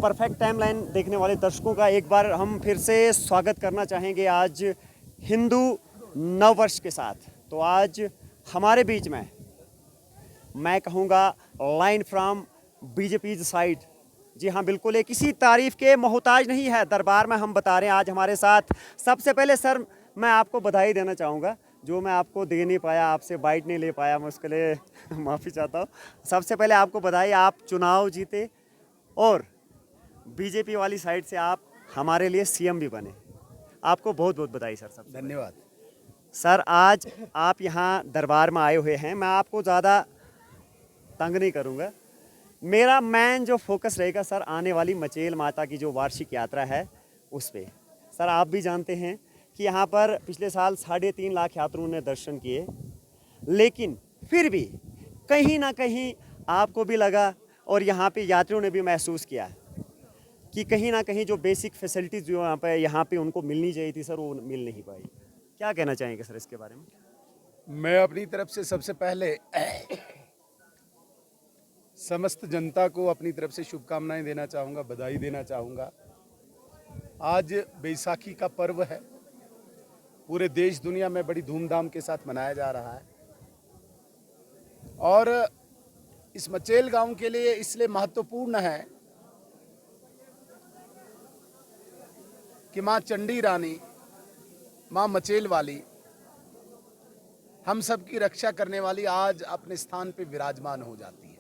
Perfect timeline देखने वाले दर्शकों का एक बार हम फिर से स्वागत करना चाहेंगे आज हिंदू नव वर्ष के साथ। तो आज हमारे बीच में मैं कहूँगा लाइन फ्रॉम बीजेपी साइड, जी हाँ बिल्कुल, ये किसी तारीफ के मोहताज नहीं है। दरबार में हम बता रहे हैं आज हमारे साथ। सबसे पहले सर मैं आपको बधाई देना चाहूँगा, जो मैं आपको दे नहीं पाया, आपसे बाइट नहीं ले पाया, मैं उसके लिए माफ़ी चाहता हूँ। सबसे पहले आपको बधाई, आप चुनाव जीते और बीजेपी वाली साइड से आप हमारे लिए सीएम भी बने। आपको बहुत बहुत बधाई सर। सब धन्यवाद सर। आज आप यहाँ दरबार में आए हुए हैं, मैं आपको ज़्यादा तंग नहीं करूँगा। मेरा मेन जो फोकस रहेगा सर आने वाली मचेल माता की जो वार्षिक यात्रा है उस पर। सर आप भी जानते हैं कि यहाँ पर पिछले साल 3.5 लाख यात्रियों ने दर्शन किए, लेकिन फिर भी कहीं ना कहीं आपको भी लगा और यहाँ पे यात्रियों ने भी महसूस किया कि कहीं ना कहीं जो बेसिक फैसिलिटीज़ जो यहाँ पे उनको मिलनी चाहिए थी सर, वो मिल नहीं पाई। क्या कहना चाहेंगे सर इसके बारे में? मैं अपनी तरफ से सबसे पहले समस्त जनता को अपनी तरफ से शुभकामनाएं देना चाहूँगा, बधाई देना चाहूँगा। आज बैसाखी का पर्व है, पूरे देश दुनिया में बड़ी धूमधाम के साथ मनाया जा रहा है और इस मचेल गांव के लिए इसलिए महत्वपूर्ण है कि माँ चंडी रानी, माँ मचेल वाली, हम सब की रक्षा करने वाली आज अपने स्थान पे विराजमान हो जाती है।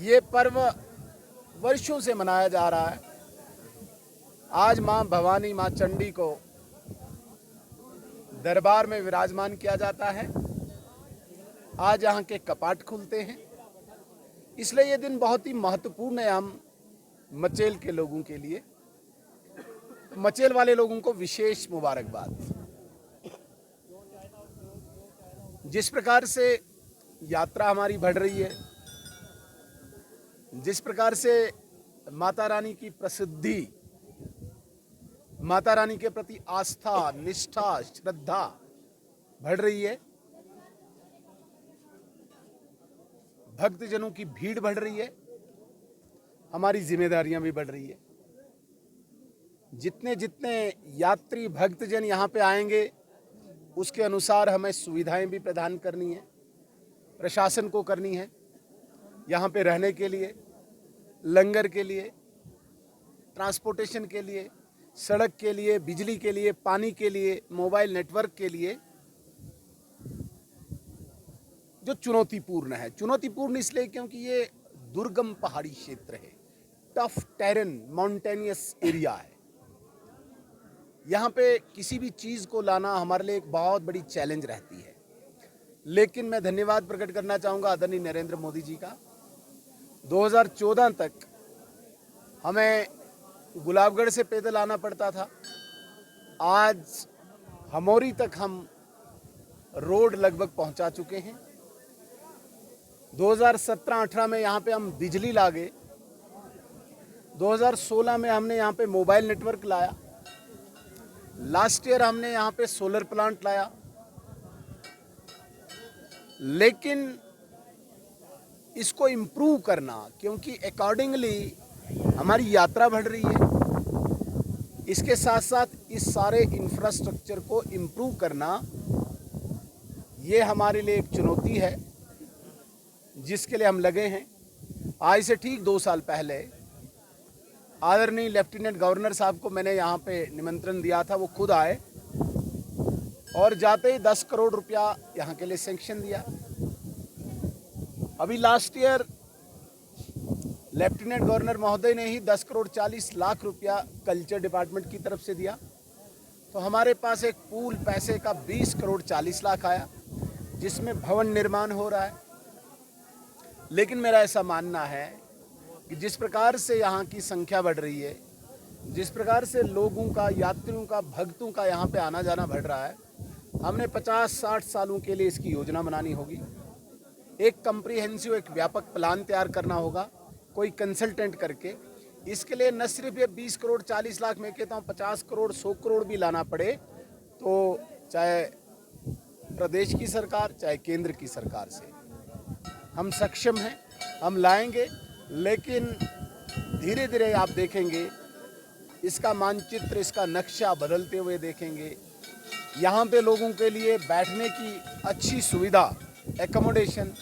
ये पर्व वर्षों से मनाया जा रहा है। आज माँ भवानी, माँ चंडी को दरबार में विराजमान किया जाता है। आज यहाँ के कपाट खुलते हैं, इसलिए ये दिन बहुत ही महत्वपूर्ण है हम मचेल के लोगों के लिए। मचेल वाले लोगों को विशेष मुबारकबाद। जिस प्रकार से यात्रा हमारी बढ़ रही है, जिस प्रकार से माता रानी की प्रसिद्धि, माता रानी के प्रति आस्था, निष्ठा, श्रद्धा बढ़ रही है, भक्तजनों की भीड़ बढ़ रही है, हमारी जिम्मेदारियां भी बढ़ रही है। जितने जितने यात्री भक्तजन यहाँ पे आएंगे उसके अनुसार हमें सुविधाएं भी प्रदान करनी है, प्रशासन को करनी है। यहाँ पे रहने के लिए, लंगर के लिए, ट्रांसपोर्टेशन के लिए, सड़क के लिए, बिजली के लिए, पानी के लिए, मोबाइल नेटवर्क के लिए, जो चुनौतीपूर्ण है। चुनौतीपूर्ण इसलिए क्योंकि ये दुर्गम पहाड़ी क्षेत्र है, टफ टेरेन, माउंटेनियस एरिया है। यहाँ पे किसी भी चीज़ को लाना हमारे लिए एक बहुत बड़ी चैलेंज रहती है। लेकिन मैं धन्यवाद प्रकट करना चाहूँगा आदरणीय नरेंद्र मोदी जी का। 2014 तक हमें गुलाबगढ़ से पैदल आना पड़ता था, आज हमौरी तक हम रोड लगभग पहुंचा चुके हैं। 2017-18 में यहाँ पे हम बिजली ला गए। 2016 में हमने यहाँ पे मोबाइल नेटवर्क लाया। लास्ट ईयर हमने यहाँ पे सोलर प्लांट लाया। लेकिन इसको इम्प्रूव करना, क्योंकि अकॉर्डिंगली हमारी यात्रा बढ़ रही है, इसके साथ साथ इस सारे इंफ्रास्ट्रक्चर को इम्प्रूव करना ये हमारे लिए एक चुनौती है, जिसके लिए हम लगे हैं। आज से ठीक 2 साल पहले आदरणीय लेफ्टिनेंट गवर्नर साहब को मैंने यहाँ पे निमंत्रण दिया था, वो खुद आए और जाते ही 10 करोड़ रुपया यहाँ के लिए सैंक्शन दिया। अभी लास्ट ईयर लेफ्टिनेंट गवर्नर महोदय ने ही 10 करोड़ 40 लाख रुपया कल्चर डिपार्टमेंट की तरफ से दिया। तो हमारे पास एक पूल पैसे का 20 करोड़ 40 लाख आया, जिसमें भवन निर्माण हो रहा है। लेकिन मेरा ऐसा मानना है कि जिस प्रकार से यहाँ की संख्या बढ़ रही है, जिस प्रकार से लोगों का, यात्रियों का, भक्तों का यहाँ पे आना जाना बढ़ रहा है, हमने 50-60 सालों के लिए इसकी योजना बनानी होगी। एक कम्प्रीहेंसिव, एक व्यापक प्लान तैयार करना होगा, कोई कंसल्टेंट करके। इसके लिए न सिर्फ ये 20 करोड़ 40 लाख, मैं कहता हूँ 50 करोड़ 100 करोड़ भी लाना पड़े तो चाहे प्रदेश की सरकार, चाहे केंद्र की सरकार से हम सक्षम हैं, हम लाएंगे। लेकिन धीरे धीरे आप देखेंगे इसका मानचित्र, इसका नक्शा बदलते हुए देखेंगे। यहाँ पे लोगों के लिए बैठने की अच्छी सुविधा, एकोमोडेशन,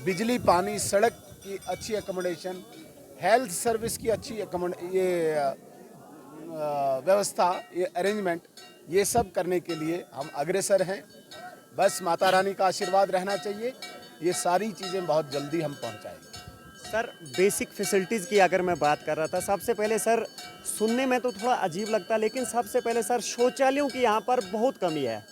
बिजली पानी सड़क की अच्छी एकोमोडेशन, हेल्थ सर्विस की अच्छी व्यवस्था, ये अरेंजमेंट, ये सब करने के लिए हम अग्रसर हैं। बस माता रानी का आशीर्वाद रहना चाहिए, ये सारी चीज़ें बहुत जल्दी हम पहुंचाएंगे। सर बेसिक फैसिलिटीज़ की अगर मैं बात कर रहा था, सबसे पहले सर सुनने में तो थोड़ा अजीब लगता, लेकिन सबसे पहले सर शौचालयों की यहाँ पर बहुत कमी है।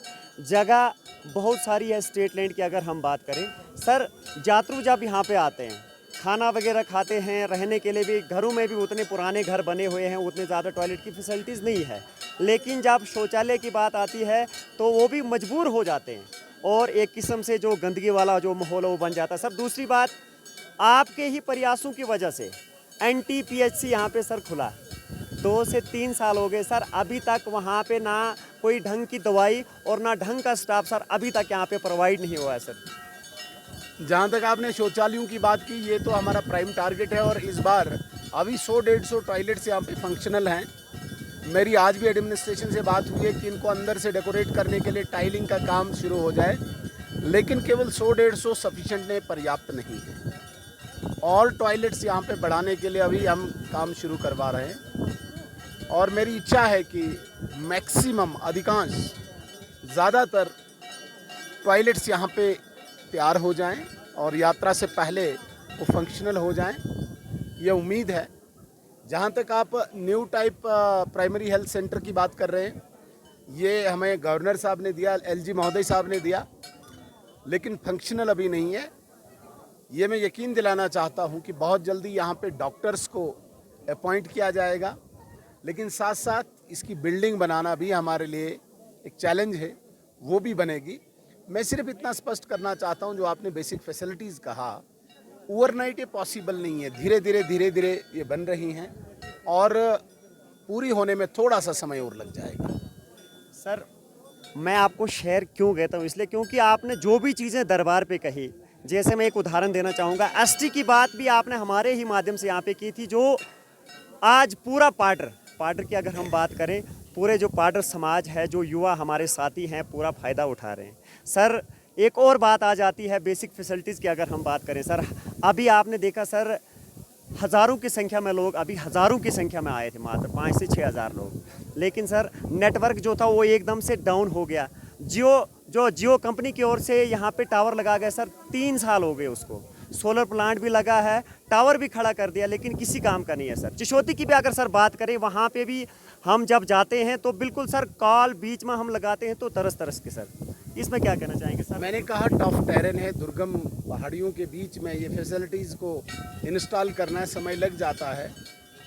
जगह बहुत सारी है स्टेट लैंड की अगर हम बात करें। सर यात्रु जब यहाँ पे आते हैं, खाना वगैरह खाते हैं, रहने के लिए भी घरों में भी उतने पुराने घर बने हुए हैं, उतने ज़्यादा टॉयलेट की फैसिलिटीज़ नहीं है। लेकिन जब शौचालय की बात आती है तो वो भी मजबूर हो जाते हैं और एक किस्म से जो गंदगी वाला जो माहौल है वो बन जाता है। सर दूसरी बात, आपके ही प्रयासों की वजह से NTPHC यहाँ पे सर खुला, 2 से 3 साल हो गए सर, अभी तक वहाँ पे ना कोई ढंग की दवाई और ना ढंग का स्टाफ सर अभी तक यहाँ पे प्रोवाइड नहीं हुआ है सर। जहाँ तक आपने शौचालयों की बात की, ये तो हमारा प्राइम टारगेट है और इस बार अभी 100-150 टॉयलेट्स यहाँ पे फंक्शनल हैं। मेरी आज भी एडमिनिस्ट्रेशन से बात हुई है कि इनको अंदर से डेकोरेट करने के लिए टाइलिंग का काम शुरू हो जाए, लेकिन केवल 100-150 सफिशेंट नहीं, पर्याप्त नहीं है। और टॉयलेट्स यहाँ पे बढ़ाने के लिए अभी हम काम शुरू करवा रहे हैं और मेरी इच्छा है कि मैक्सिमम, अधिकांश, ज़्यादातर टॉयलेट्स यहाँ पे तैयार हो जाएं और यात्रा से पहले वो फंक्शनल हो जाएं, ये उम्मीद है। जहाँ तक आप new type primary health centre की बात कर रहे हैं, ये हमें गवर्नर साहब ने दिया, LG महोदय साहब ने दिया, लेकिन फंक्शनल अभी नहीं है। ये मैं यकीन दिलाना चाहता हूँ कि बहुत जल्दी यहाँ पे डॉक्टर्स को अपॉइंट किया जाएगा, लेकिन साथ साथ इसकी बिल्डिंग बनाना भी हमारे लिए एक चैलेंज है, वो भी बनेगी। मैं सिर्फ इतना स्पष्ट करना चाहता हूँ, जो आपने बेसिक फैसिलिटीज़ कहा, ओवरनाइट ये पॉसिबल नहीं है, धीरे धीरे ये बन रही हैं और पूरी होने में थोड़ा सा समय और लग जाएगा। सर मैं आपको शेयर क्यों कहता हूँ, इसलिए क्योंकि आपने जो भी चीज़ें दरबार पे कही, जैसे मैं एक उदाहरण देना चाहूँगा, ST की बात भी आपने हमारे ही माध्यम से यहाँ पे की थी, जो आज पूरा पाडर की अगर हम बात करें, पूरे जो पाडर समाज है, जो युवा हमारे साथी हैं, पूरा फ़ायदा उठा रहे हैं। सर एक और बात आ जाती है बेसिक फैसिलिटीज़ की अगर हम बात करें सर, अभी आपने देखा सर हज़ारों की संख्या में लोग, अभी हज़ारों की संख्या में आए थे, मात्र 5 से 6 हज़ार लोग, लेकिन सर नेटवर्क जो था वो एकदम से डाउन हो गया। जियो कंपनी की ओर से यहाँ पे टावर लगा गया सर, 3 साल हो गए उसको, सोलर प्लांट भी लगा है, टावर भी खड़ा कर दिया, लेकिन किसी काम का नहीं है सर। चिशोती की भी अगर सर बात करें, वहाँ पे भी हम जब जाते हैं तो बिल्कुल सर कॉल बीच में हम लगाते हैं तो तरस के सर, इसमें क्या कहना चाहेंगे सर? मैंने कहा टफ टेरेन है, दुर्गम पहाड़ियों के बीच में ये फैसिलिटीज़ को इंस्टॉल करना समय लग जाता है।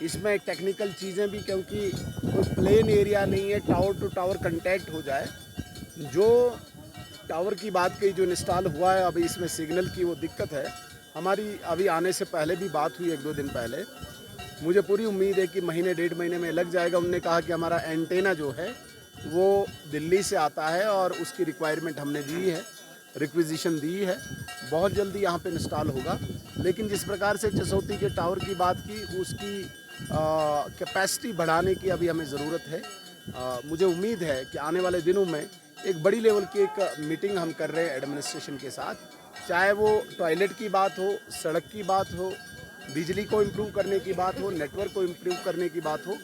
इसमें टेक्निकल चीज़ें भी, क्योंकि कोई प्लेन एरिया नहीं है, टावर टू टावर कंटैक्ट हो जाए। जो टावर की बात कही, जो इंस्टॉल हुआ है, अभी इसमें सिग्नल की वो दिक्कत है। हमारी अभी आने से पहले भी बात हुई 1-2 दिन पहले, मुझे पूरी उम्मीद है कि महीने 1.5 महीने में लग जाएगा। उन्होंने कहा कि हमारा एंटेना जो है वो दिल्ली से आता है और उसकी रिक्वायरमेंट हमने दी है, रिक्विजिशन दी है, बहुत जल्दी यहाँ पे इंस्टॉल होगा। लेकिन जिस प्रकार से चिशोती के टावर की बात की, उसकी कैपेसिटी बढ़ाने की अभी हमें ज़रूरत है। मुझे उम्मीद है कि आने वाले दिनों में एक बड़ी लेवल की एक मीटिंग हम कर रहे हैं एडमिनिस्ट्रेशन के साथ, चाहे वो टॉयलेट की बात हो, सड़क की बात हो, बिजली को इम्प्रूव करने की बात हो, नेटवर्क को इम्प्रूव करने की बात हो।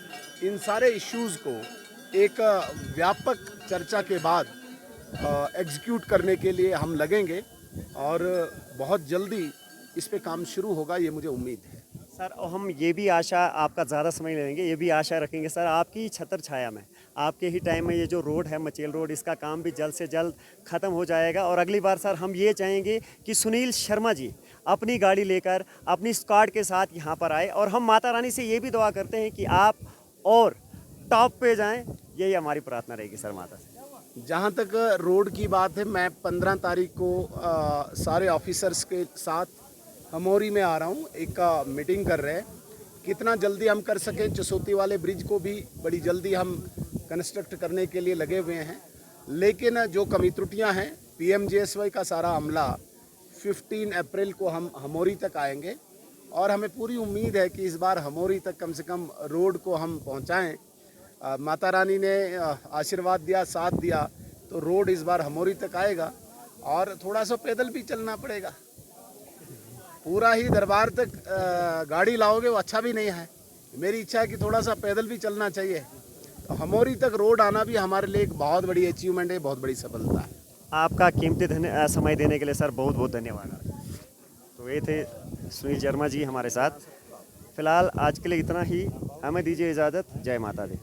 इन सारे इश्यूज़ को एक व्यापक चर्चा के बाद एग्जीक्यूट करने के लिए हम लगेंगे और बहुत जल्दी इस पे काम शुरू होगा, ये मुझे उम्मीद है सर। और हम ये भी आशा, आपका ज़्यादा समय लेंगे, ये भी आशा रखेंगे सर आपकी छत्र छाया में, आपके ही टाइम में ये जो रोड है मचेल रोड, इसका काम भी जल्द से जल्द ख़त्म हो जाएगा। और अगली बार सर हम ये चाहेंगे कि सुनील शर्मा जी अपनी गाड़ी लेकर अपनी स्क्वाड के साथ यहाँ पर आए, और हम माता रानी से ये भी दुआ करते हैं कि आप और टॉप पे जाएं, यही हमारी प्रार्थना रहेगी सर माता से। जहाँ तक रोड की बात है, मैं 15 तारीख को सारे ऑफिसर्स के साथ हमोरी में आ रहा हूँ, एक मीटिंग कर रहे हैं, कितना जल्दी हम कर सकें। चिशोती वाले ब्रिज को भी बड़ी जल्दी हम कंस्ट्रक्ट करने के लिए लगे हुए हैं, लेकिन जो कमी त्रुटियाँ हैं, PMGSY का सारा अमला 15 अप्रैल को हम हमोरी तक आएंगे और हमें पूरी उम्मीद है कि इस बार हमोरी तक कम से कम रोड को हम पहुंचाएं। माता रानी ने आशीर्वाद दिया, साथ दिया, तो रोड इस बार हमोरी तक आएगा और थोड़ा सा पैदल भी चलना पड़ेगा। पूरा ही दरबार तक गाड़ी लाओगे वो अच्छा भी नहीं है। मेरी इच्छा है कि थोड़ा सा पैदल भी चलना चाहिए। तो हमोरी तक रोड आना भी हमारे लिए एक बहुत बड़ी अचीवमेंट है, बहुत बड़ी सफलता है। आपका कीमती समय देने के लिए सर बहुत बहुत धन्यवाद। तो ये थे सुनील शर्मा जी हमारे साथ। फिलहाल आज के लिए इतना ही, हमें दीजिए इजाज़त। जय माता दी।